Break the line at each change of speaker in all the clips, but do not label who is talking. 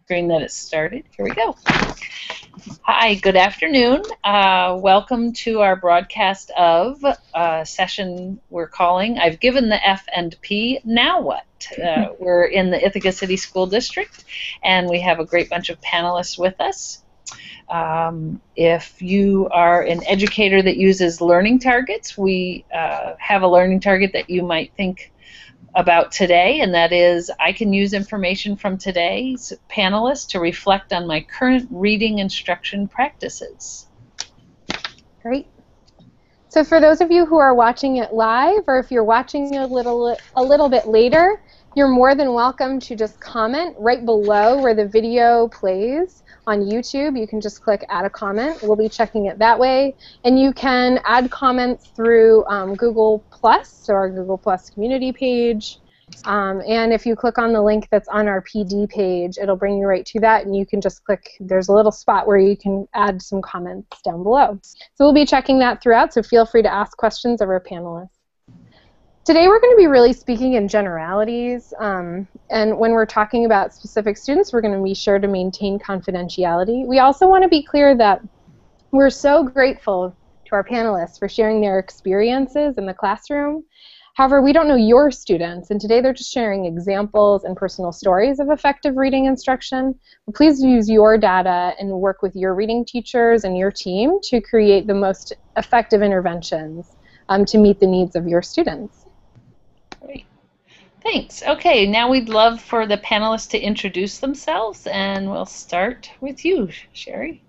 Screen that it started. Here we go. Hi, good afternoon. Welcome to our broadcast of a session we're calling I've Given the F and P, Now What? We're in the Ithaca City School District, and we have a great bunch of panelists with us. If you are an educator that uses learning targets, we have a learning target that you might think about today, and that is I can use information from today's panelists to reflect on my current reading instruction practices.
Great. So for those of you who are watching it live, or if you're watching a little bit later, you're more than welcome to just comment right below where the video plays. On YouTube, you can just click add a comment. We'll be checking it that way. And you can add comments through Google+, so our Google+ community page. And if you click on the link that's on our PD page, it'll bring you right to that, and you can just click, there's a little spot where you can add some comments down below. So we'll be checking that throughout, so feel free to ask questions of our panelists. Today we're going to be really speaking in generalities, and when we're talking about specific students, we're going to be sure to maintain confidentiality. We also want to be clear that we're so grateful to our panelists for sharing their experiences in the classroom. However, we don't know your students, and today they're just sharing examples and personal stories of effective reading instruction. Please use your data and work with your reading teachers and your team to create the most effective interventions to meet the needs of your students.
Great. Thanks. Okay, now we'd love for the panelists to introduce themselves, and we'll start with you, Sherry.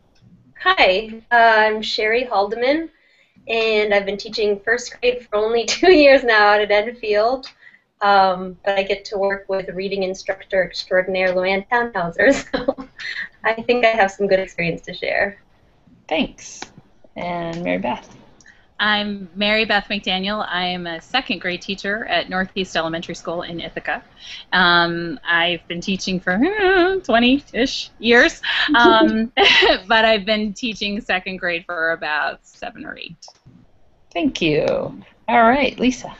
Hi, I'm Sherry Haldeman, and I've been teaching first grade for only 2 years now out at Enfield, but I get to work with reading instructor extraordinaire Luann Townhauser, so I think I have some good experience to share.
Thanks. And Mary Beth.
I'm Mary Beth McDaniel. I am a second grade teacher at Northeast Elementary School in Ithaca. I've been teaching for 20-ish years, but I've been teaching second grade for about 7 or 8.
Thank you. All right, Lisa.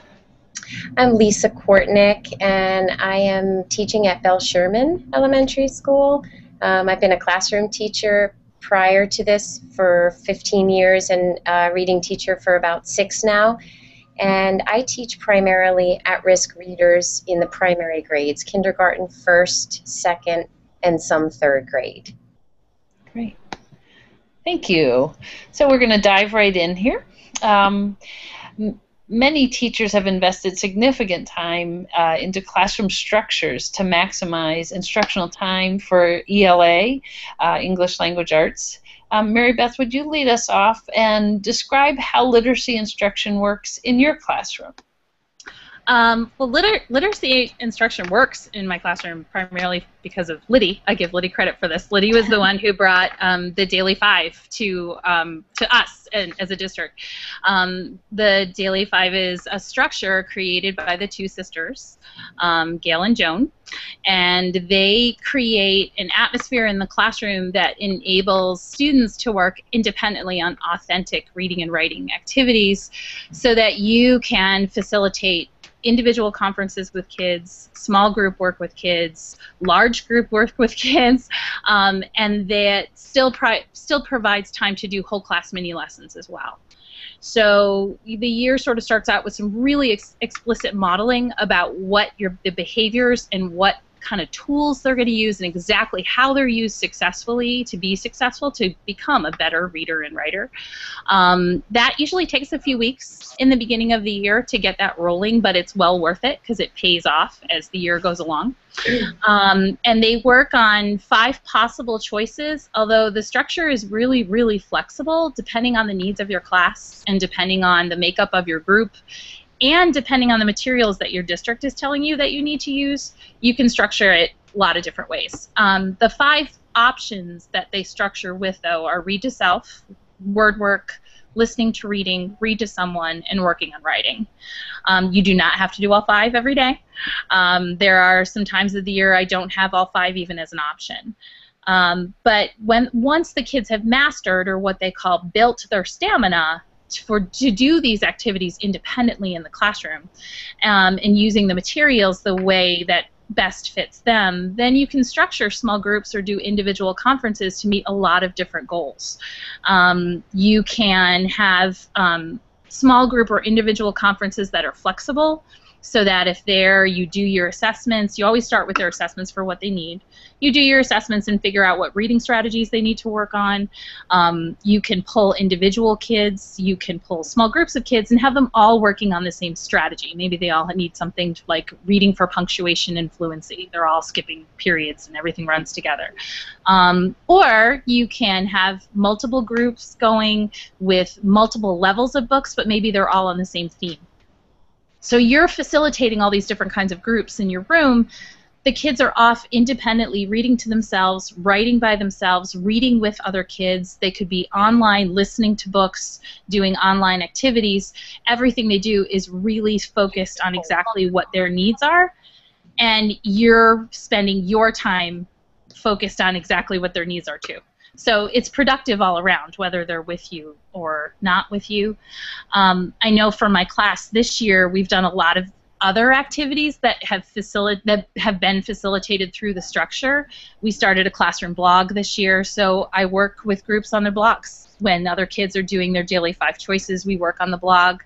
I'm Lisa Kortnick, and I am teaching at Bell Sherman Elementary School. I've been a classroom teacher prior to this for 15 years and a reading teacher for about 6 now. And I teach primarily at-risk readers in the primary grades, kindergarten, 1st, 2nd, and some 3rd grade.
Great. Thank you. So we're going to dive right in here. Many teachers have invested significant time into classroom structures to maximize instructional time for ELA, English Language Arts. Mary Beth, would you lead us off and describe how literacy instruction works in your classroom?
Well, literacy instruction works in my classroom primarily because of Liddy. I give Liddy credit for this. Liddy was the one who brought the Daily 5 to us as a district. The Daily 5 is a structure created by the 2 sisters, Gail and Joan, and they create an atmosphere in the classroom that enables students to work independently on authentic reading and writing activities so that you can facilitate individual conferences with kids, small group work with kids, large group work with kids, and that still provides time to do whole class mini lessons as well. So the year sort of starts out with some really explicit modeling about what the behaviors and what kind of tools they're going to use and exactly how they're used successfully to be successful to become a better reader and writer. That usually takes a few weeks in the beginning of the year to get that rolling, but it's well worth it because it pays off as the year goes along. And they work on 5 possible choices, although the structure is really, really flexible depending on the needs of your class and depending on the makeup of your group. And depending on the materials that your district is telling you that you need to use, you can structure it a lot of different ways. The 5 options that they structure with, though, are read to self, word work, listening to reading, read to someone, and working on writing. You do not have to do all 5 every day. There are some times of the year I don't have all 5 even as an option. But once the kids have mastered, or what they call built their stamina, to do these activities independently in the classroom and using the materials the way that best fits them, then you can structure small groups or do individual conferences to meet a lot of different goals. You can have small group or individual conferences that are flexible, so that if you do your assessments, you always start with their assessments for what they need. You do your assessments and figure out what reading strategies they need to work on. You can pull individual kids, you can pull small groups of kids and have them all working on the same strategy. Maybe they all need something like reading for punctuation and fluency. They're all skipping periods and everything runs together. Or you can have multiple groups going with multiple levels of books, but maybe they're all on the same theme. So you're facilitating all these different kinds of groups in your room. The kids are off independently reading to themselves, writing by themselves, reading with other kids. They could be online listening to books, doing online activities. Everything they do is really focused on exactly what their needs are, and you're spending your time focused on exactly what their needs are too. So it's productive all around, whether they're with you or not with you. I know for my class this year, we've done a lot of other activities that have been facilitated through the structure. We started a classroom blog this year, so I work with groups on their blogs. When other kids are doing their daily 5 choices, we work on the blog.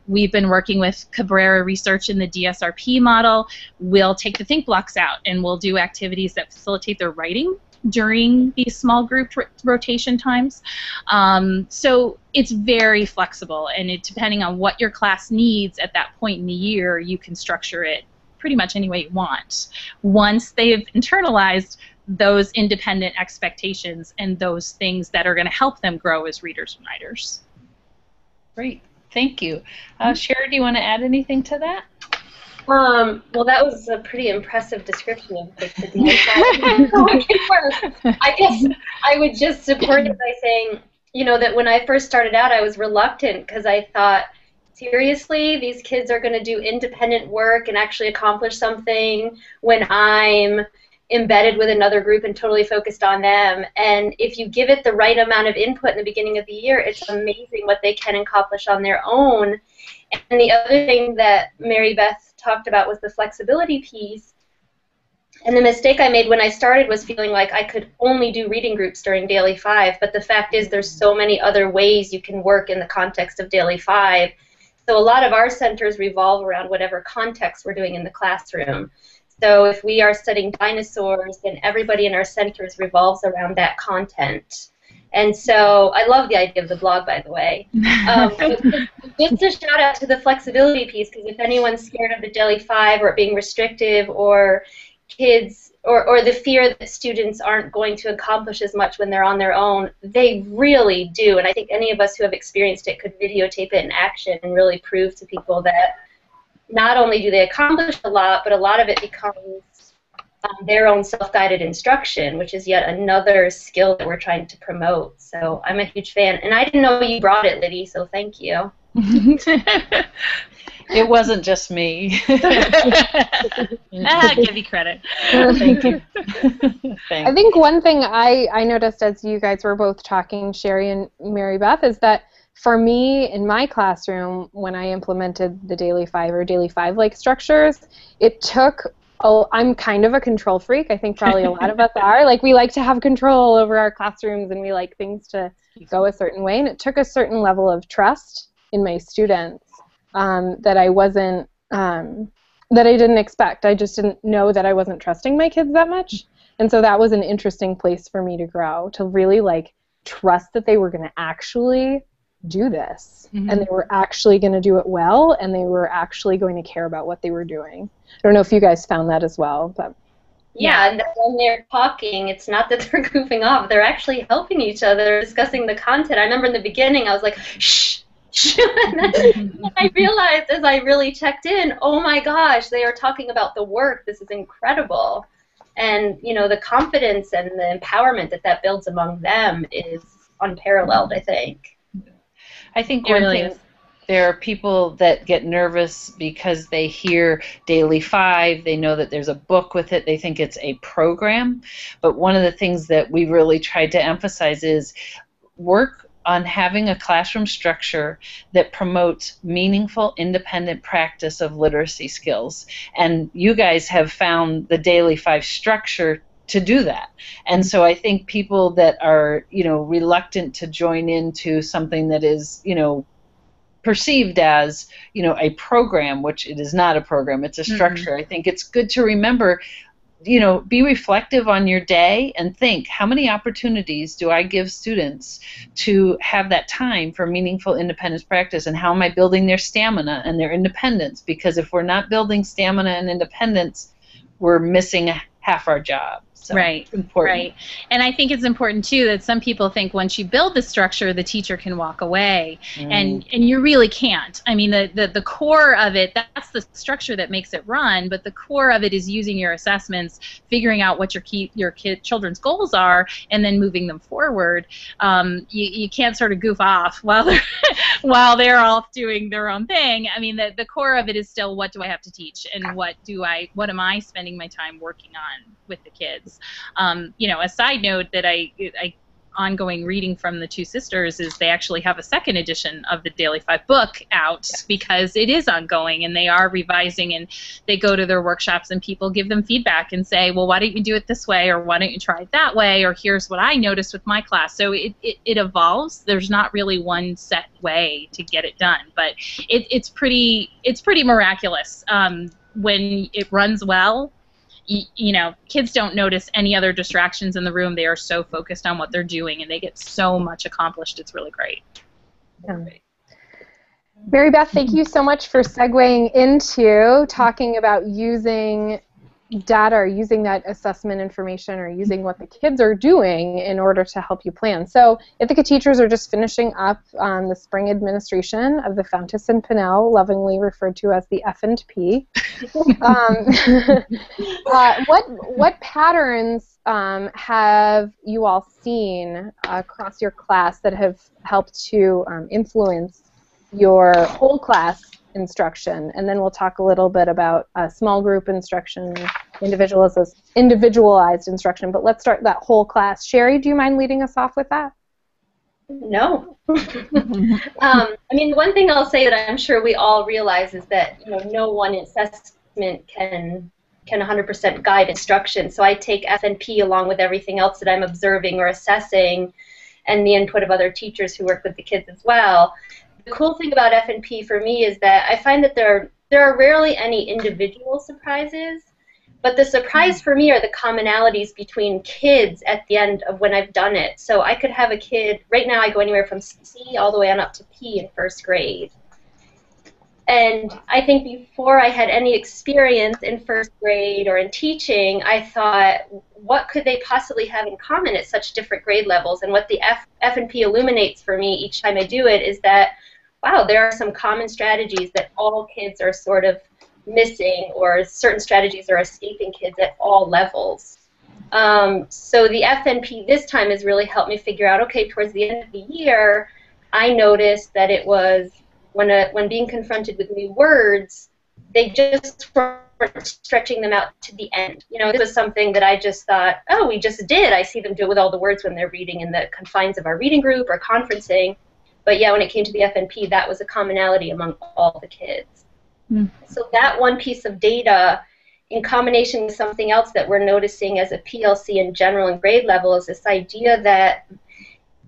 We've been working with Cabrera Research in the DSRP model. We'll take the think blocks out and we'll do activities that facilitate their writing during these small group rotation times. So it's very flexible, and depending on what your class needs at that point in the year, you can structure it pretty much any way you want, once they've internalized those independent expectations and those things that are going to help them grow as readers and writers.
Great, thank you. Sherry, do you want to add anything to that?
Well, that was a pretty impressive description of like, the DSI. I guess I would just support it by saying, you know, that when I first started out, I was reluctant because I thought, seriously, these kids are going to do independent work and actually accomplish something when I'm embedded with another group and totally focused on them. And if you give it the right amount of input in the beginning of the year, it's amazing what they can accomplish on their own. And the other thing that Mary Beth talked about was the flexibility piece. And the mistake I made when I started was feeling like I could only do reading groups during Daily 5, but the fact is there's so many other ways you can work in the context of Daily 5. So a lot of our centers revolve around whatever context we're doing in the classroom. So if we are studying dinosaurs, then everybody in our centers revolves around that content. And so I love the idea of the blog, by the way. Just a shout out to the flexibility piece, because if anyone's scared of the Daily 5 or it being restrictive or kids or the fear that students aren't going to accomplish as much when they're on their own, they really do. And I think any of us who have experienced it could videotape it in action and really prove to people that not only do they accomplish a lot, but a lot of it becomes their own self-guided instruction, which is yet another skill that we're trying to promote. So I'm a huge fan. And I didn't know you brought it, Liddy, so thank you.
It wasn't just me.
Give you credit.
Thank you.
I think one thing I noticed as you guys were both talking, Sherry and Mary Beth, is that for me in my classroom, when I implemented the Daily 5 or Daily 5-like structures, it took I'm kind of a control freak. I think probably a lot of us are. Like, we like to have control over our classrooms and we like things to go a certain way. And it took a certain level of trust in my students that I wasn't, that I didn't expect. I just didn't know that I wasn't trusting my kids that much. And so that was an interesting place for me to grow, to really like trust that they were going to actually do this, and they were actually going to do it well, and they were actually going to care about what they were doing. I don't know if you guys found that as well, but
yeah, and when they're talking, it's not that they're goofing off. They're actually helping each other, discussing the content. I remember in the beginning, I was like, shh, shh. And then I realized as I really checked in, oh my gosh, they are talking about the work. This is incredible. And, you know, the confidence and the empowerment that that builds among them is unparalleled, I think.
I think one thing, there are people that get nervous because they hear Daily 5, they know that there's a book with it, they think it's a program. But one of the things that we really tried to emphasize is work on having a classroom structure that promotes meaningful, independent practice of literacy skills. And you guys have found the Daily 5 structure to do that. And so I think people that are, reluctant to join into something that is, perceived as, a program, which it is not a program, it's a structure. I think it's good to remember, be reflective on your day and think, how many opportunities do I give students to have that time for meaningful independence practice, and how am I building their stamina and their independence? Because if we're not building stamina and independence, we're missing half our job. So
right,
important.
Right. And I think it's important, too, that some people think once you build the structure, the teacher can walk away. And you really can't. I mean, the core of it, that's the structure that makes it run, but the core of it is using your assessments, figuring out what your children's goals are, and then moving them forward. You can't sort of goof off while they're off doing their own thing. I mean, the core of it is still, what do I have to teach, and what am I spending my time working on with the kids. A side note that I ongoing reading from the two sisters is they actually have a second edition of the Daily 5 book out, because it is ongoing, and they are revising, and they go to their workshops and people give them feedback and say, well, why don't you do it this way, or why don't you try it that way, or here's what I noticed with my class. So it evolves. There's not really one set way to get it done, but it's pretty miraculous when it runs well. Kids don't notice any other distractions in the room. They are so focused on what they're doing, and they get so much accomplished. It's really great.
Mary Beth, thank you so much for segueing into talking about using data, or using that assessment information, or using what the kids are doing in order to help you plan. So Ithaca teachers are just finishing up the spring administration of the Fountas and Pinnell, lovingly referred to as the F&P. What patterns have you all seen across your class that have helped to influence your whole class instruction? And then we'll talk a little bit about small group instruction, individualized instruction, but let's start that whole class. Sherry, do you mind leading us off with that?
No. I mean, one thing I'll say that I'm sure we all realize is that no one assessment can 100% guide instruction. So I take F&P along with everything else that I'm observing or assessing, and the input of other teachers who work with the kids as well. The cool thing about F&P for me is that I find that there are rarely any individual surprises, but the surprise for me are the commonalities between kids at the end of when I've done it. So I could have a kid, right now I go anywhere from C all the way on up to P in first grade. And I think before I had any experience in first grade or in teaching, I thought, what could they possibly have in common at such different grade levels? And what the F&P illuminates for me each time I do it is that, wow, there are some common strategies that all kids are sort of missing, or certain strategies are escaping kids at all levels. So the F&P this time has really helped me figure out, okay, towards the end of the year, I noticed that it was when being confronted with new words, they just weren't stretching them out to the end. This was something that I just thought, oh, we just did. I see them do it with all the words when they're reading in the confines of our reading group or conferencing. But yeah, when it came to the F&P, that was a commonality among all the kids. So that one piece of data, in combination with something else that we're noticing as a PLC in general and grade level, is this idea that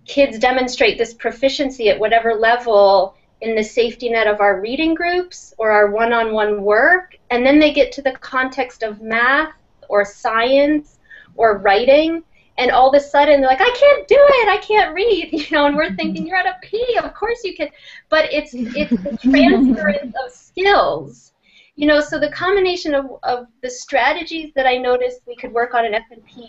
kids demonstrate this proficiency at whatever level in the safety net of our reading groups or our one-on-one work, and then they get to the context of math or science or writing, and all of a sudden they're like, I can't do it, I can't read, and we're thinking, you're at a P, of course you can, but it's the transference of skills. So the combination of the strategies that I noticed we could work on in F&P,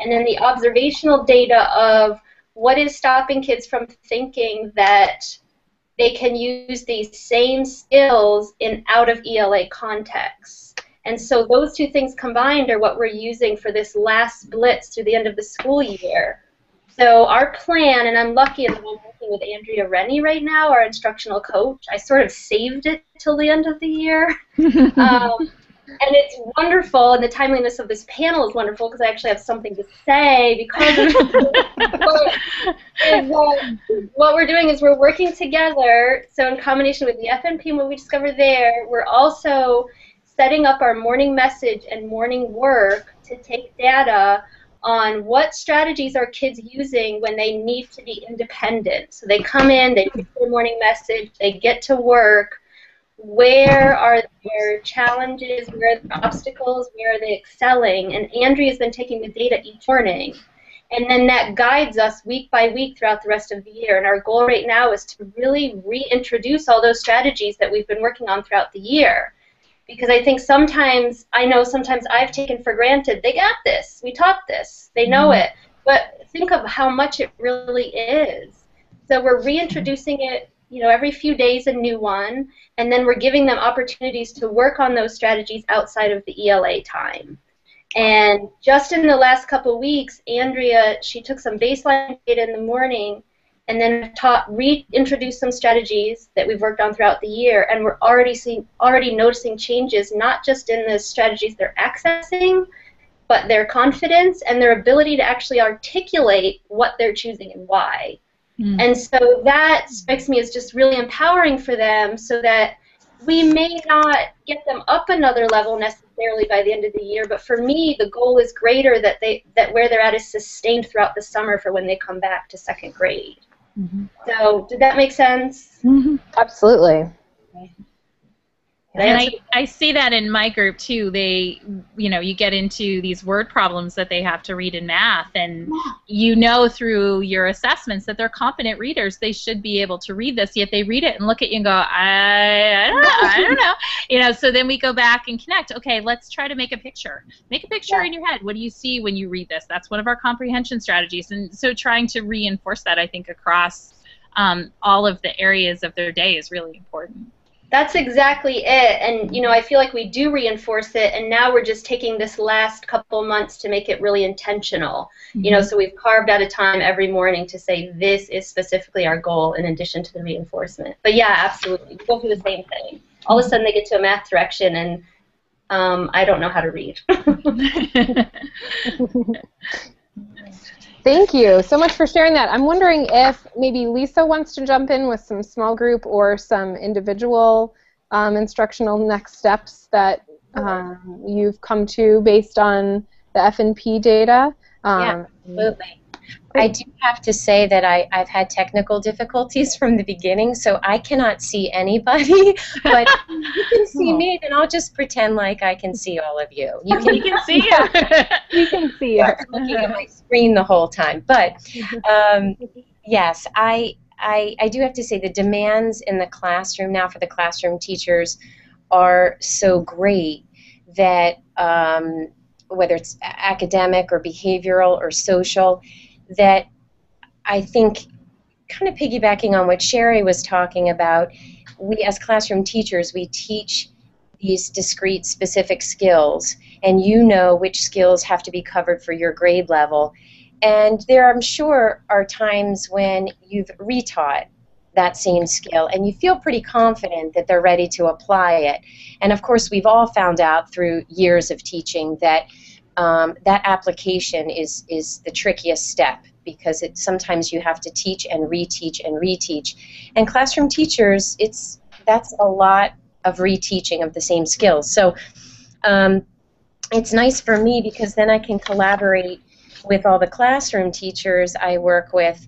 and then the observational data of what is stopping kids from thinking that they can use these same skills in out-of-ELA contexts. And so those two things combined are what we're using for this last blitz through the end of the school year. So our plan, and I'm lucky that I'm working with Andrea Rennie right now, our instructional coach. I sort of saved it till the end of the year. And it's wonderful, and the timeliness of this panel is wonderful because I actually have something to say because of what we're doing is we're working together. So in combination with the FNP and what we discovered there, we're also setting up our morning message and morning work to take data on what strategies are kids using when they need to be independent. So they come in, they read their morning message, they get to work. Where are their challenges? Where are their obstacles? Where are they excelling? And Andrea's been taking the data each morning. And then that guides us week by week throughout the rest of the year. And our goal right now is to really reintroduce all those strategies that we've been working on throughout the year. Because I think sometimes I've taken for granted, they got this, we taught this, they know it. But think of how much it really is. So we're reintroducing it, every few days a new one, and then we're giving them opportunities to work on those strategies outside of the ELA time. And just in the last couple of weeks, Andrea, she took some baseline data in the morning and then reintroduced some strategies that we've worked on throughout the year, and we're already noticing changes, not just in the strategies they're accessing, but their confidence and their ability to actually articulate what they're choosing and why. And so that strikes me as just really empowering for them, so that we may not get them up another level necessarily by the end of the year, but for me, the goal is greater that where they're at is sustained throughout the summer for when they come back to second grade. So, did that make sense?
Absolutely.
And I see that in my group too. They, you get into these word problems that they have to read in math, and through your assessments that they're competent readers. They should be able to read this, yet they read it and look at you and go, I don't know. So then we go back and connect. Okay, let's try to make a picture. Make a picture in your head. What do you see when you read this? That's one of our comprehension strategies. And so trying to reinforce that, I think, across all of the areas of their day is really important.
That's exactly it, and I feel like we do reinforce it, and now we're just taking this last couple months to make it really intentional. So we've carved out a time every morning to say this is specifically our goal in addition to the reinforcement. But yeah, absolutely, we go through the same thing. All of a sudden they get to a math direction, and I don't know how to read.
Thank you so much for sharing that. I'm wondering if maybe Lisa wants to jump in with some small group or some individual instructional next steps that you've come to based on the FNP data.
Yeah, absolutely. I do have to say that I've had technical difficulties from the beginning, so I cannot see anybody, but you can see me, then I'll just pretend like I can see all of you.
You can see you.
You can see you.
I'm looking at my screen the whole time. But yes, I do have to say the demands in the classroom now for the classroom teachers are so great that whether it's academic or behavioral or social, that I think, kind of piggybacking on what Sherry was talking about, we as classroom teachers, we teach these discrete specific skills, and which skills have to be covered for your grade level. And there, I'm sure, are times when you've retaught that same skill and you feel pretty confident that they're ready to apply it. And of course, we've all found out through years of teaching that that application is the trickiest step, because sometimes you have to teach and reteach and reteach. And classroom teachers, that's a lot of reteaching of the same skills. So it's nice for me because then I can collaborate with all the classroom teachers I work with,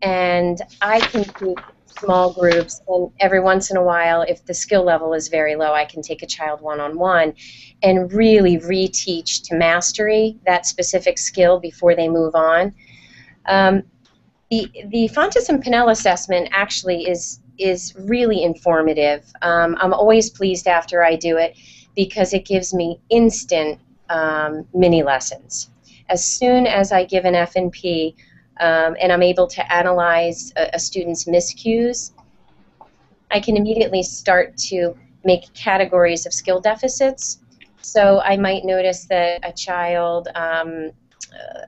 and I can take small groups, and every once in a while, if the skill level is very low, I can take a child one-on-one and really reteach to mastery that specific skill before they move on. The Fountas and Pinnell assessment actually is really informative. I'm always pleased after I do it because it gives me instant mini lessons. As soon as I give an FNP and I'm able to analyze a student's miscues, I can immediately start to make categories of skill deficits. So I might notice that a child,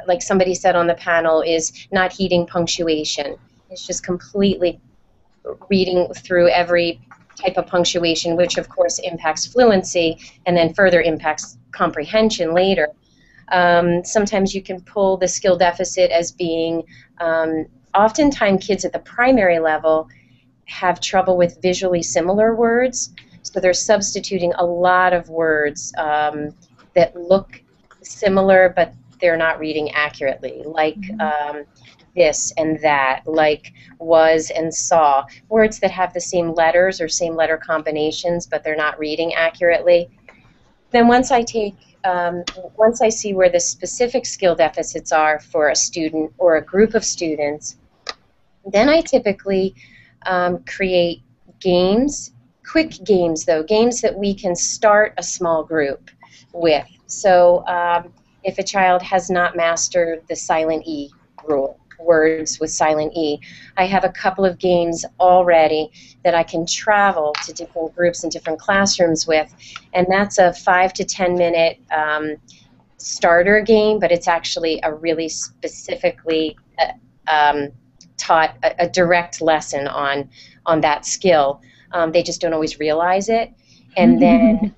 like somebody said on the panel, is not heeding punctuation. It's just completely reading through every type of punctuation, which of course impacts fluency and then further impacts comprehension later. Sometimes you can pull the skill deficit as being, oftentimes kids at the primary level have trouble with visually similar words, so they're substituting a lot of words that look similar but they're not reading accurately, like this and that, like was and saw, words that have the same letters or same letter combinations but they're not reading accurately. Then once I see where the specific skill deficits are for a student or a group of students, then I typically create games, quick games though, games that we can start a small group with. So if a child has not mastered the silent E rule, words with silent E, I have a couple of games already that I can travel to different groups and different classrooms with, and that's a 5 to 10 minute starter game, but it's actually a really specifically taught a direct lesson on that skill. They just don't always realize it. And then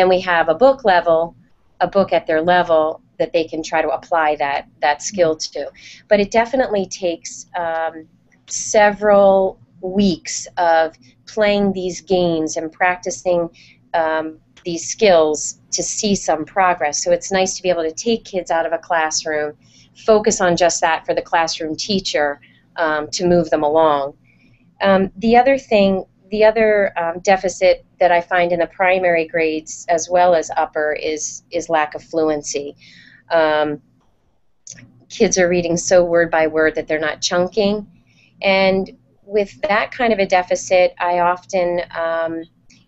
we have a book at their level that they can try to apply that skill to. But it definitely takes several weeks of playing these games and practicing these skills to see some progress. So it's nice to be able to take kids out of a classroom, focus on just that for the classroom teacher to move them along. The other deficit that I find in the primary grades as well as upper is lack of fluency. Kids are reading so word by word that they're not chunking, and with that kind of a deficit, I often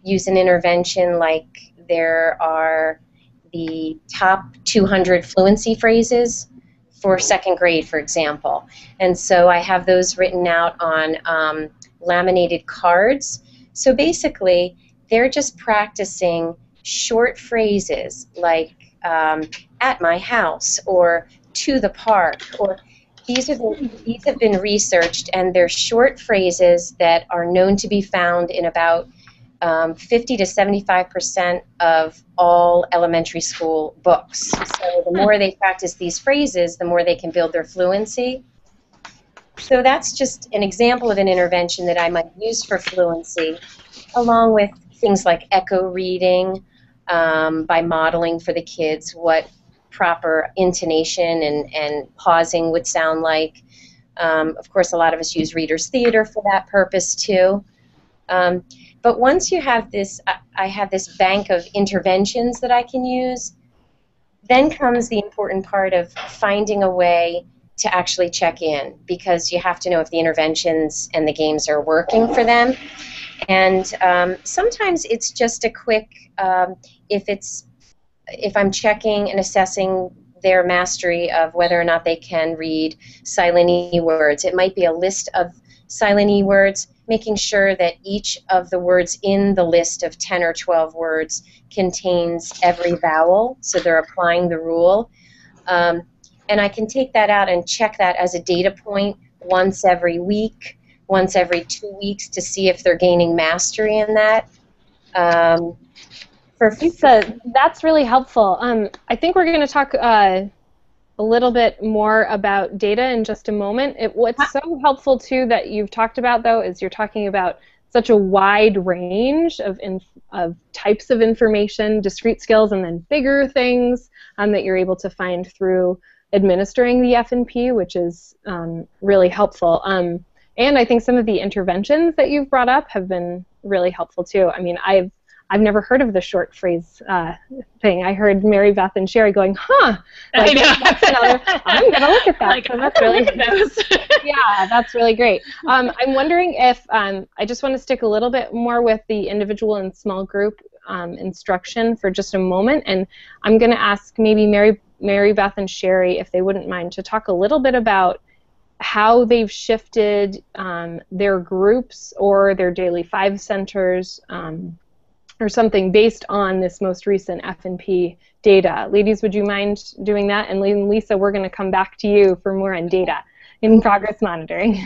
use an intervention like there are the top 200 fluency phrases for second grade, for example. And so I have those written out on laminated cards. So basically, they're just practicing short phrases like at my house or to the park, or these have been researched, and they're short phrases that are known to be found in about 50 to 75% of all elementary school books. So the more they practice these phrases, the more they can build their fluency. So that's just an example of an intervention that I might use for fluency, along with things like echo reading, by modeling for the kids what proper intonation and pausing would sound like. Of course, a lot of us use reader's theater for that purpose too. But once you have this, I have this bank of interventions that I can use, then comes the important part of finding a way to actually check in, because you have to know if the interventions and the games are working for them. And sometimes it's just a quick, if I'm checking and assessing their mastery of whether or not they can read silent E words, it might be a list of silent E words, making sure that each of the words in the list of 10 or 12 words contains every vowel, so they're applying the rule. And I can take that out and check that as a data point once every week, once every 2 weeks, to see if they're gaining mastery in that.
Lisa, that's really helpful. I think we're going to talk a little bit more about data in just a moment. What's so helpful, too, that you've talked about, though, is you're talking about such a wide range of types of information, discrete skills, and then bigger things that you're able to find through administering the F&P, which is really helpful. And I think some of the interventions that you've brought up have been really helpful, too. I mean, I've never heard of the short phrase thing. I heard Mary Beth and Sherry going, huh. Like, I know. I'm going to look at that.
Like,
so that's really yeah, that's really great. I'm wondering if, I just want to stick a little bit more with the individual and small group instruction for just a moment. And I'm going to ask maybe Mary Beth and Sherry, if they wouldn't mind, to talk a little bit about how they've shifted their groups or their daily 5 centers or something based on this most recent F&P data. Ladies, would you mind doing that? And Lisa, we're going to come back to you for more on data in progress monitoring.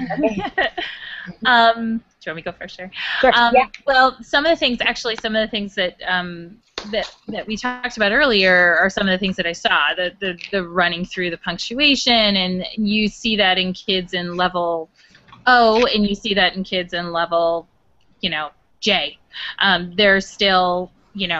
you want me to go first, Sherry?
Sure. Yeah.
Well, some of the things that that we talked about earlier are some of the things that I saw. The running through the punctuation, and you see that in kids in level O, and you see that in kids in level, J. They're still,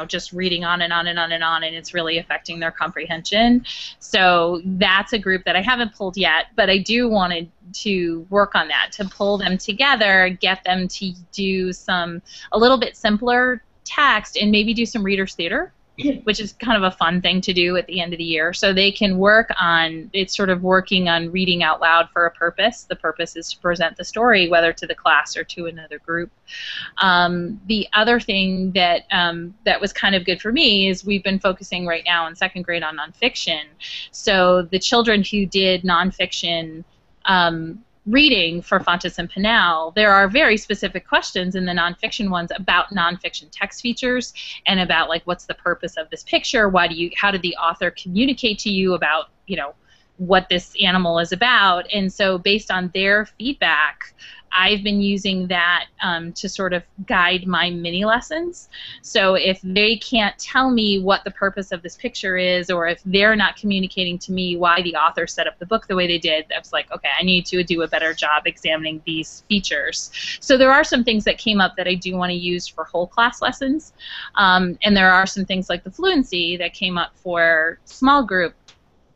just reading on and on and on and on, and it's really affecting their comprehension. So that's a group that I haven't pulled yet, but I do want to work on that, to pull them together, get them to do a little bit simpler text, and maybe do some readers theater, which is kind of a fun thing to do at the end of the year. So they can work on, it's sort of working on reading out loud for a purpose. The purpose is to present the story, whether to the class or to another group. The other thing that was kind of good for me is we've been focusing right now in second grade on nonfiction. So the children who did nonfiction reading for Fountas and Pinnell, there are very specific questions in the nonfiction ones about nonfiction text features and about, like, what's the purpose of this picture? How did the author communicate to you about, what this animal is about? And so based on their feedback, I've been using that to sort of guide my mini lessons. So if they can't tell me what the purpose of this picture is, or if they're not communicating to me why the author set up the book the way they did, I was like, okay, I need to do a better job examining these features. So there are some things that came up that I do want to use for whole class lessons. And there are some things like the fluency that came up for small group.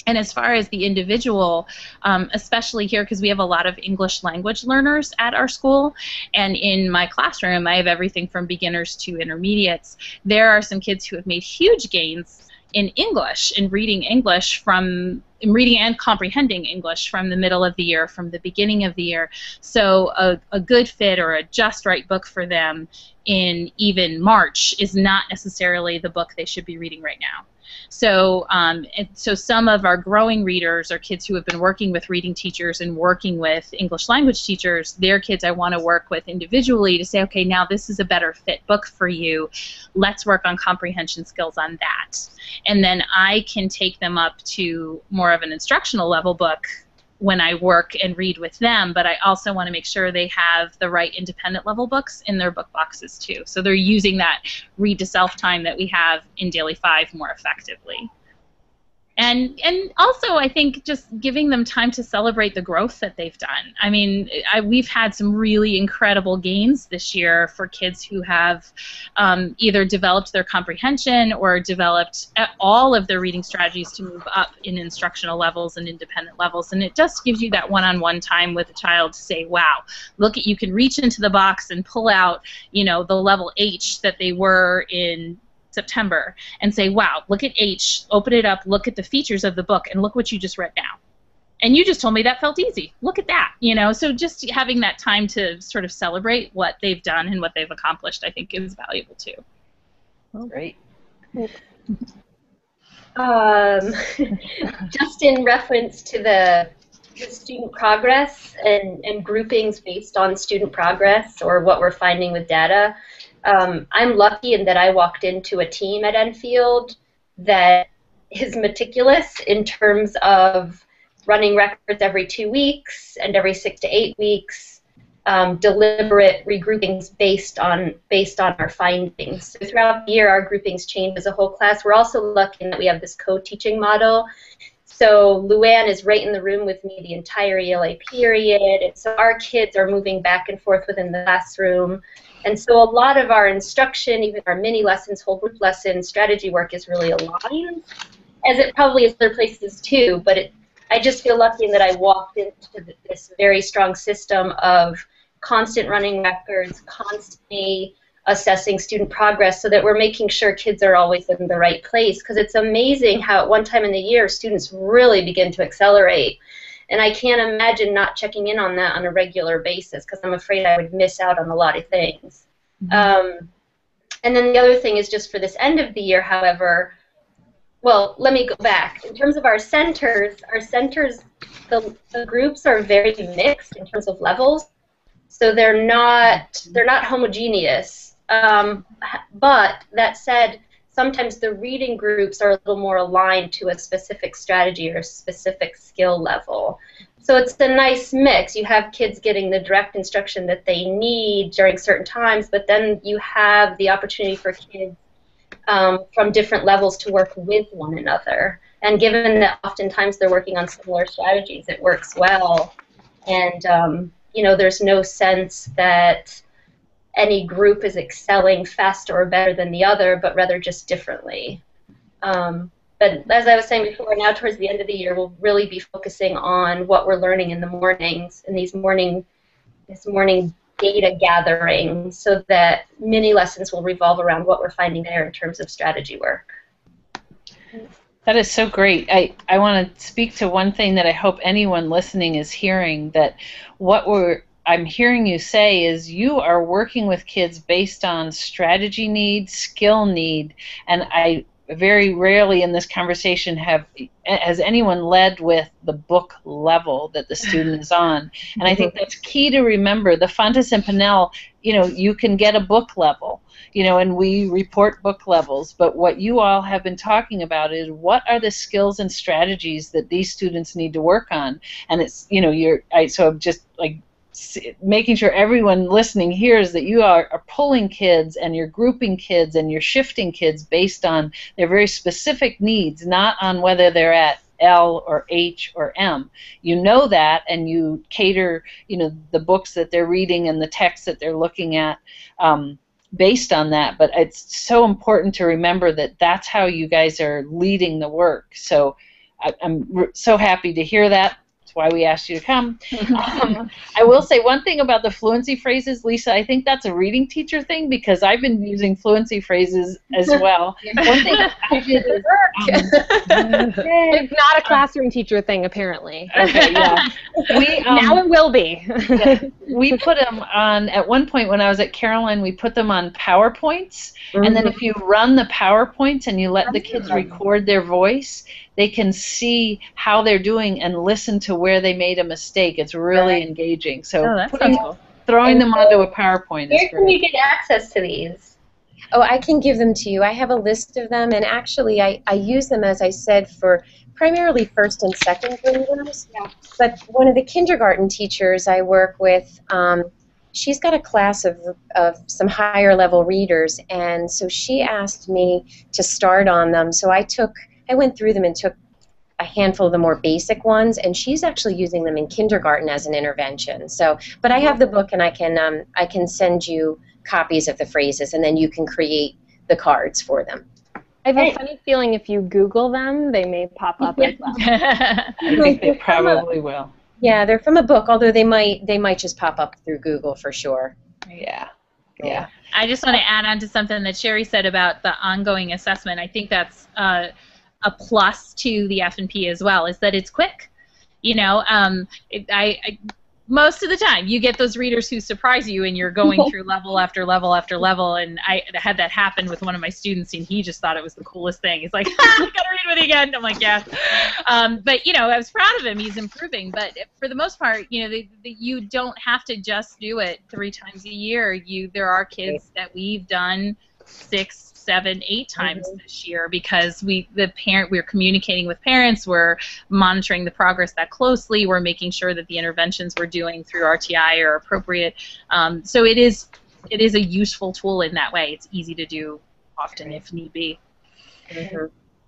And as far as the individual, especially here, because we have a lot of English language learners at our school, and in my classroom I have everything from beginners to intermediates, there are some kids who have made huge gains in English, in reading and comprehending English from the middle of the year, from the beginning of the year. So a good fit or a just right book for them in even March is not necessarily the book they should be reading right now. So, so some of our growing readers are kids who have been working with reading teachers and working with English language teachers. They're kids I want to work with individually to say, okay, now this is a better fit book for you. Let's work on comprehension skills on that. And then I can take them up to more of an instructional level book when I work and read with them, but I also want to make sure they have the right independent level books in their book boxes too. So they're using that read to self time that we have in Daily 5 more effectively. And also, I think just giving them time to celebrate the growth that they've done. I mean, we've had some really incredible gains this year for kids who have either developed their comprehension or developed all of their reading strategies to move up in instructional levels and independent levels. And it just gives you that one-on-one time with a child to say, wow, look, you can reach into the box and pull out, the level H that they were in September and say, wow, look at H, open it up, look at the features of the book, and look what you just read now. And you just told me that felt easy. Look at that, So just having that time to sort of celebrate what they've done and what they've accomplished, I think, is valuable too.
Great.
Just in reference to the student progress and groupings based on student progress or what we're finding with data, I'm lucky in that I walked into a team at Enfield that is meticulous in terms of running records every 2 weeks and every 6 to 8 weeks, deliberate regroupings based on our findings. So throughout the year, our groupings change as a whole class. We're also lucky in that we have this co-teaching model. So Luann is right in the room with me the entire ELA period, and so our kids are moving back and forth within the classroom. And so a lot of our instruction, even our mini lessons, whole group lessons, strategy work is really aligned, as it probably is other places too, but I just feel lucky in that I walked into this very strong system of constant running records, constantly assessing student progress so that we're making sure kids are always in the right place, because it's amazing how at one time in the year students really begin to accelerate. And I can't imagine not checking in on that on a regular basis, because I'm afraid I would miss out on a lot of things. Mm-hmm. And then the other thing is just for this end of the year, however, well, let me go back. In terms of our centers, the groups are very mixed in terms of levels, so they're not homogeneous. But that said, sometimes the reading groups are a little more aligned to a specific strategy or a specific skill level. So it's a nice mix. You have kids getting the direct instruction that they need during certain times, but then you have the opportunity for kids from different levels to work with one another. And given that oftentimes they're working on similar strategies, it works well. And you know, there's no sense that any group is excelling faster or better than the other, but rather just differently. But as I was saying before, now towards the end of the year, we'll really be focusing on what we're learning in the mornings, in this morning data gathering, so that mini lessons will revolve around what we're finding there in terms of strategy work.
That is so great. I want to speak to one thing that I hope anyone listening is hearing, that I'm hearing you say is you are working with kids based on strategy need, skill need, and I very rarely in this conversation has anyone led with the book level that the student is on. And I think that's key to remember. The Fountas and Pinnell, you know, you can get a book level, you know, and we report book levels, but what you all have been talking about is what are the skills and strategies that these students need to work on. And it's, you know, so I'm just like making sure everyone listening hears that you are pulling kids and you're grouping kids and you're shifting kids based on their very specific needs, not on whether they're at L or H or M. You know that, and you cater, you know, the books that they're reading and the text that they're looking at based on that. But it's so important to remember that that's how you guys are leading the work. So I'm so happy to hear that. Why we asked you to come. I will say one thing about the fluency phrases, Lisa, I think that's a reading teacher thing because I've been using fluency phrases as well. One thing I did is,
it's not a classroom teacher thing, apparently.
Okay, yeah.
Now it will be.
Yeah, we put them on, at one point when I was at Caroline, we put them on PowerPoints, and then if you run the PowerPoints and you let the kids record their voice, they can see how they're doing and listen to where they made a mistake. It's really engaging. So throwing them onto a PowerPoint is great.
Where can you get access to these?
Oh, I can give them to you. I have a list of them, and actually I use them, as I said, for primarily first and second graders. Yeah. But one of the kindergarten teachers I work with, she's got a class of some higher level readers, and so she asked me to start on them. So I went through them and took a handful of the more basic ones, and she's actually using them in kindergarten as an intervention. So, but I have the book, and I can send you copies of the phrases, and then you can create the cards for them.
I have a funny feeling if you Google them, they may pop up as well.
I think they probably will.
Yeah, they're from a book, although they might just pop up through Google for sure.
Yeah. Yeah.
I just want to add on to something that Sherry said about the ongoing assessment. I think that's a plus to the F&P as well, is that it's quick. You know, most of the time you get those readers who surprise you and you're going through level after level after level, and I had that happen with one of my students and he just thought it was the coolest thing. He's like, I gotta read with you again. I'm like, yeah. But, you know, I was proud of him. He's improving. But for the most part, you know, you don't have to just do it 3 times a year. There are kids that we've done 6, 7, 8 times this year because we're communicating with parents, we're monitoring the progress that closely, we're making sure that the interventions we're doing through RTI are appropriate. So it is a useful tool in that way. It's easy to do often if need be.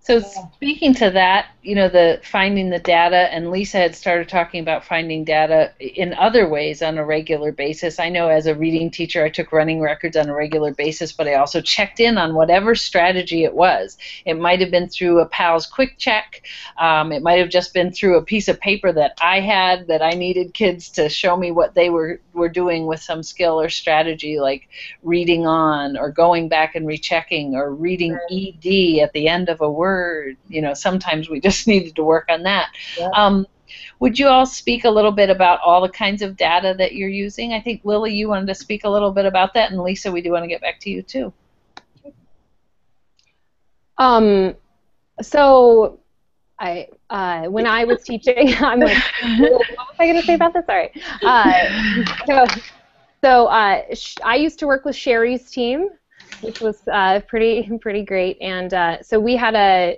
So speaking to that, you know, the finding the data, and Lisa had started talking about finding data in other ways on a regular basis. I know as a reading teacher I took running records on a regular basis, but I also checked in on whatever strategy it was. It might have been through a PALS quick check. It might have just been through a piece of paper that I had that I needed kids to show me what they were doing with some skill or strategy, like reading on or going back and rechecking or reading ED at the end of a word. You know, sometimes we just needed to work on that. Yeah. Would you all speak a little bit about all the kinds of data that you're using? I think, Lily, you wanted to speak a little bit about that, and Lisa, we do want to get back to you, too.
So when I was teaching, I'm like, what was I going to say about this? Sorry. I used to work with Sherry's team. which was pretty great. And so we had a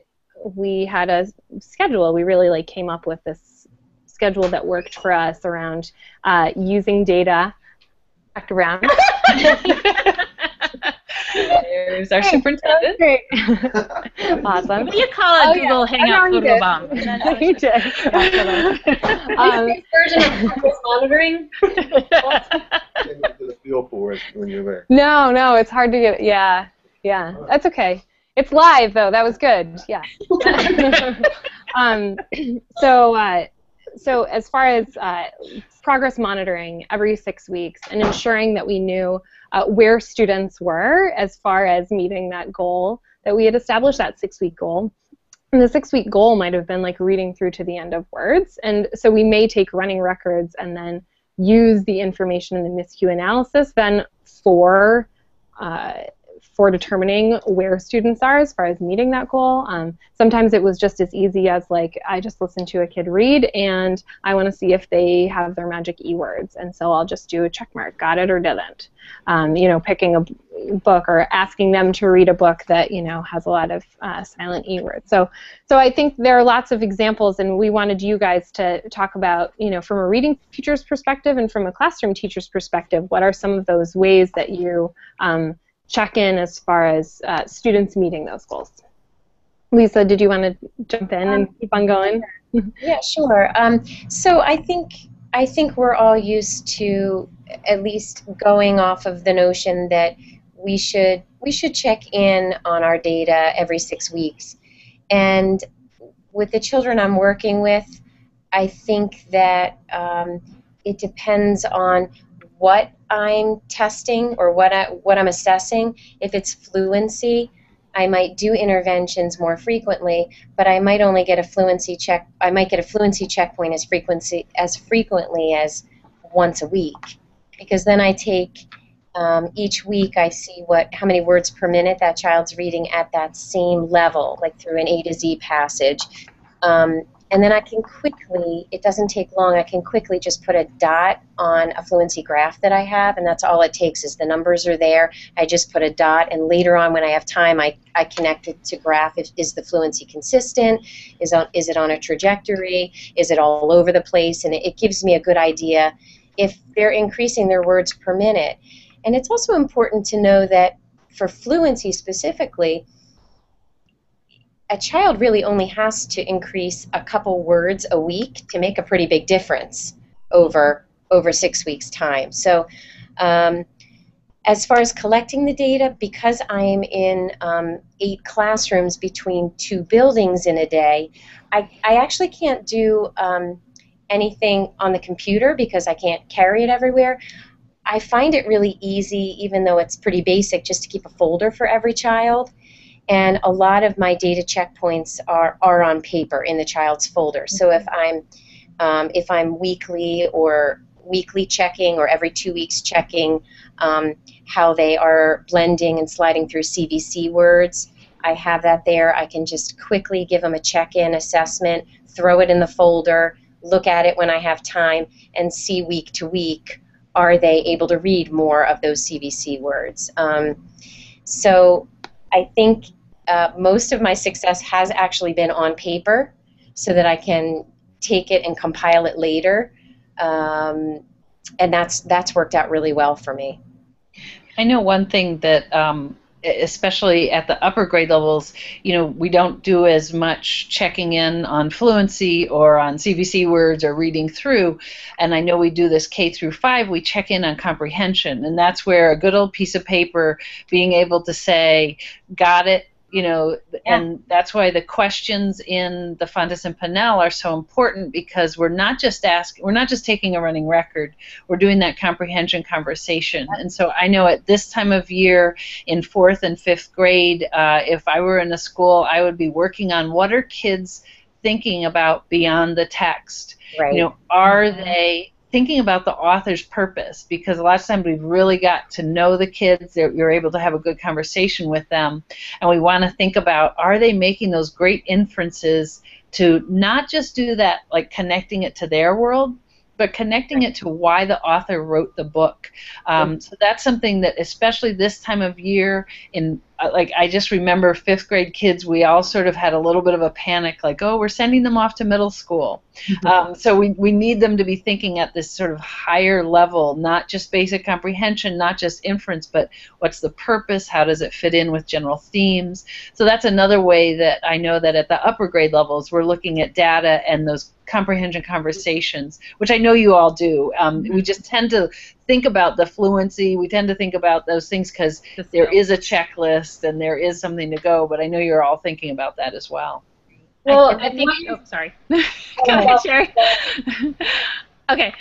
schedule. We really came up with this schedule that worked for us around using data. Back around.
There's our superintendent.
Great. Awesome.
What do you call a Google Hangout photo bomb?
You did.
Version of progress monitoring.
The feel for it when you're there.
No, it's hard to get. Yeah, that's okay. It's live though. That was good. Yeah. So as far as progress monitoring every 6 weeks and ensuring that we knew where students were as far as meeting that goal that we had established, that 6-week goal. And the 6-week goal might have been reading through to the end of words. And so we may take running records and then use the information in the MISCU analysis then for determining where students are as far as meeting that goal. Sometimes it was just as easy as I just listened to a kid read and I want to see if they have their magic E words, and so I'll just do a check mark, got it or didn't. Picking a book or asking them to read a book that has a lot of silent E words. So I think there are lots of examples, and we wanted you guys to talk about from a reading teacher's perspective and from a classroom teacher's perspective, what are some of those ways that you check in as far as students meeting those goals. Lisa, did you want to jump in and keep on going?
Yeah, sure. So I think we're all used to at least going off of the notion that we should check in on our data every 6 weeks. And with the children I'm working with, I think that it depends on what I'm testing or what I'm assessing. If it's fluency, I might do interventions more frequently, but I might only get a fluency check. I might get a fluency checkpoint as frequently as once a week, because then I take each week I see how many words per minute that child's reading at that same level, through an A to Z passage. And then I can quickly, it doesn't take long, I can quickly just put a dot on a fluency graph that I have, and that's all it takes is the numbers are there. I just put a dot, and later on when I have time, I connect it to graph. Is the fluency consistent? Is it on a trajectory? Is it all over the place? And it gives me a good idea if they're increasing their words per minute. And it's also important to know that for fluency specifically, a child really only has to increase a couple words a week to make a pretty big difference over 6 weeks' time. So as far as collecting the data, because I am in 8 classrooms between 2 buildings in a day, I actually can't do anything on the computer because I can't carry it everywhere. I find it really easy, even though it's pretty basic, just to keep a folder for every child. And a lot of my data checkpoints are on paper in the child's folder. So if I'm weekly checking or every 2 weeks checking how they are blending and sliding through CVC words, I have that there. I can just quickly give them a check-in assessment, throw it in the folder, look at it when I have time, and see week to week, are they able to read more of those CVC words. So I think most of my success has actually been on paper so that I can take it and compile it later, and that's worked out really well for me.
I know one thing that especially at the upper grade levels, we don't do as much checking in on fluency or on CVC words or reading through. And I know we do this K through 5, we check in on comprehension. And that's where a good old piece of paper, being able to say, got it, and that's why the questions in the Fountas and Pinnell are so important, because we're not just taking a running record, we're doing that comprehension conversation. And so I know at this time of year in 4th and 5th grade, if I were in a school, I would be working on what are kids thinking about beyond the text.
Right.
Are they thinking about the author's purpose? Because a lot of times we've really got to know the kids, you're able to have a good conversation with them, and we want to think about, are they making those great inferences to not just do that, like connecting it to their world, but connecting it to why the author wrote the book. So that's something that, especially this time of year, like I just remember 5th grade kids, we all sort of had a little bit of a panic, like, oh, we're sending them off to middle school. So we need them to be thinking at this sort of higher level, not just basic comprehension, not just inference, but what's the purpose, how does it fit in with general themes. So that's another way that I know that at the upper grade levels we're looking at data and those comprehension conversations, which I know you all do. We just tend to think about the fluency, we tend to think about those things because there is a checklist and there is something to go, but I know you're all thinking about that as well.
Well, I think, oh, sorry. Go ahead, Sherry. Okay.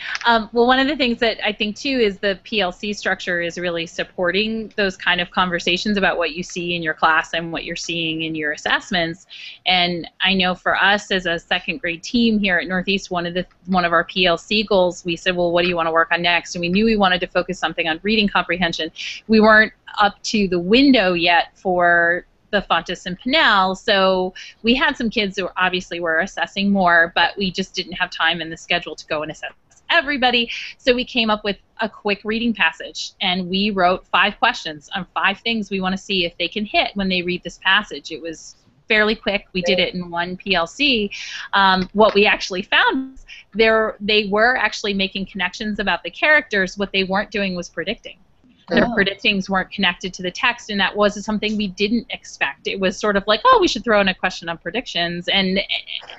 Well, one of the things that I think, too, is the PLC structure is really supporting those kind of conversations about what you see in your class and what you're seeing in your assessments. And I know for us as a 2nd grade team here at Northeast, one of our PLC goals, we said, well, what do you want to work on next? And we knew we wanted to focus something on reading comprehension. We weren't up to the window yet for the Fountas and Pinnell, so we had some kids who obviously were assessing more, but we just didn't have time in the schedule to go and assess everybody, so we came up with a quick reading passage, and we wrote 5 questions on 5 things we want to see if they can hit when they read this passage. It was fairly quick. We did it in one PLC. What we actually found was they were actually making connections about the characters. What they weren't doing was predicting. Their predictings weren't connected to the text, and that was something we didn't expect. It was sort of like, oh, we should throw in a question on predictions, and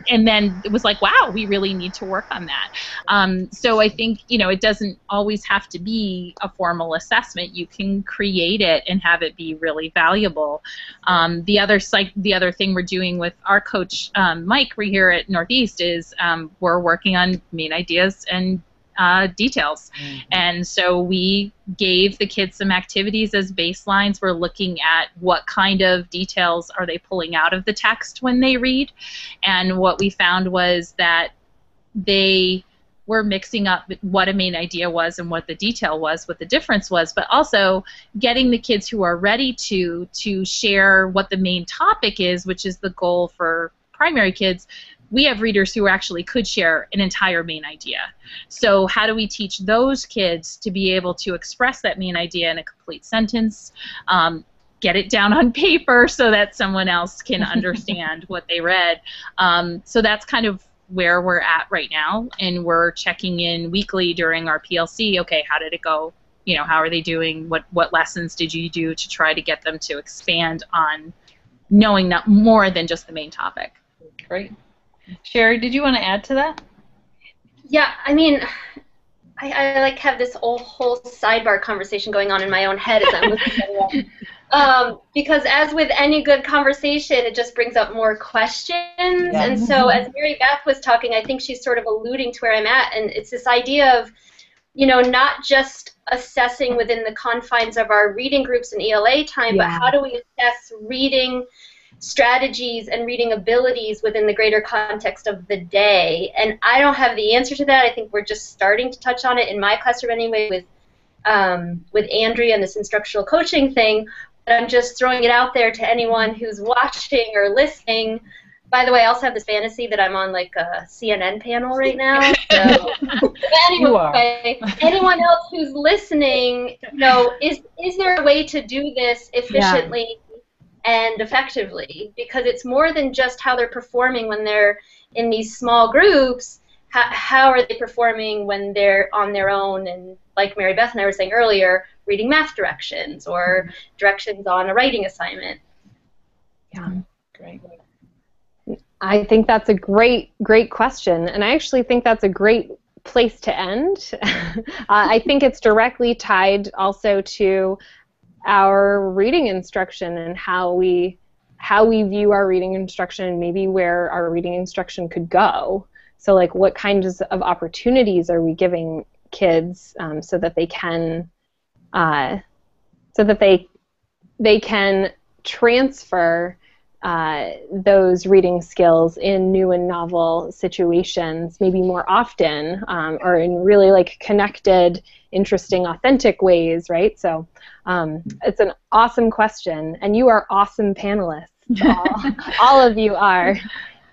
then it was like, wow, we really need to work on that. So I think, it doesn't always have to be a formal assessment. You can create it and have it be really valuable. The other thing we're doing with our coach, Mike, here at Northeast is we're working on main ideas and details. And so we gave the kids some activities as baselines. We're looking at what kind of details are they pulling out of the text when they read. And what we found was that they were mixing up what a main idea was and what the detail was, what the difference was, but also getting the kids who are ready to share what the main topic is, which is the goal for primary kids. We have readers who actually could share an entire main idea. So how do we teach those kids to be able to express that main idea in a complete sentence, get it down on paper so that someone else can understand what they read? So that's kind of where we're at right now, and we're checking in weekly during our PLC. Okay, how did it go? How are they doing? What lessons did you do to try to get them to expand on knowing not more than just the main topic?
Great. Sherry, did you want to add to that?
Yeah, I mean, I like have this whole sidebar conversation going on in my own head as I'm listening. Because as with any good conversation, it just brings up more questions. Yeah. And so as Mary Beth was talking, I think she's sort of alluding to where I'm at, and it's this idea of, not just assessing within the confines of our reading groups and ELA time, but how do we assess reading strategies and reading abilities within the greater context of the day? And I don't have the answer to that. I think we're just starting to touch on it in my classroom anyway with Andrea and this instructional coaching thing, but I'm just throwing it out there to anyone who's watching or listening. By the way, I also have this fantasy that I'm on like a CNN panel right now. So anyway, anyone else who's listening, is there a way to do this efficiently and effectively? Because it's more than just how they're performing when they're in these small groups. How are they performing when they're on their own, and like Mary Beth and I were saying earlier, reading math directions or directions on a writing assignment?
Yeah, great. I think that's a great question, and I actually think that's a great place to end. I think it's directly tied also to our reading instruction and how we view our reading instruction, and maybe where our reading instruction could go. So like, what kinds of opportunities are we giving kids so that they can they can transfer those reading skills in new and novel situations, maybe more often, or in really like connected, interesting, authentic ways, right? So it's an awesome question, and you are awesome panelists. All of you are.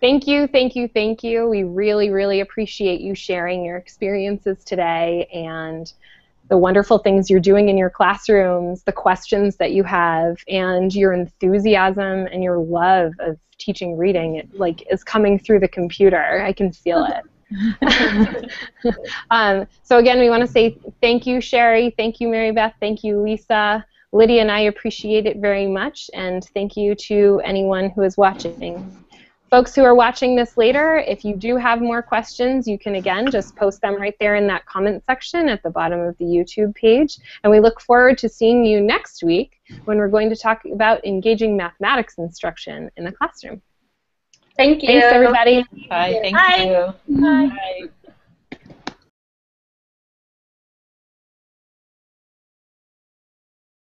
Thank you, thank you, thank you. We really, really appreciate you sharing your experiences today and the wonderful things you're doing in your classrooms, the questions that you have, and your enthusiasm and your love of teaching reading. It is coming through the computer. I can feel it. So again, we want to say thank you, Sherry. Thank you, Mary Beth. Thank you, Lisa. Lydia and I appreciate it very much, and thank you to anyone who is watching. Folks who are watching this later, if you do have more questions, you can again just post them right there in that comment section at the bottom of the YouTube page. And we look forward to seeing you next week when we're going to talk about engaging mathematics instruction in the classroom.
Thank you.
Thanks, everybody.
Bye. Thank
Bye.
you.
Bye.
Bye.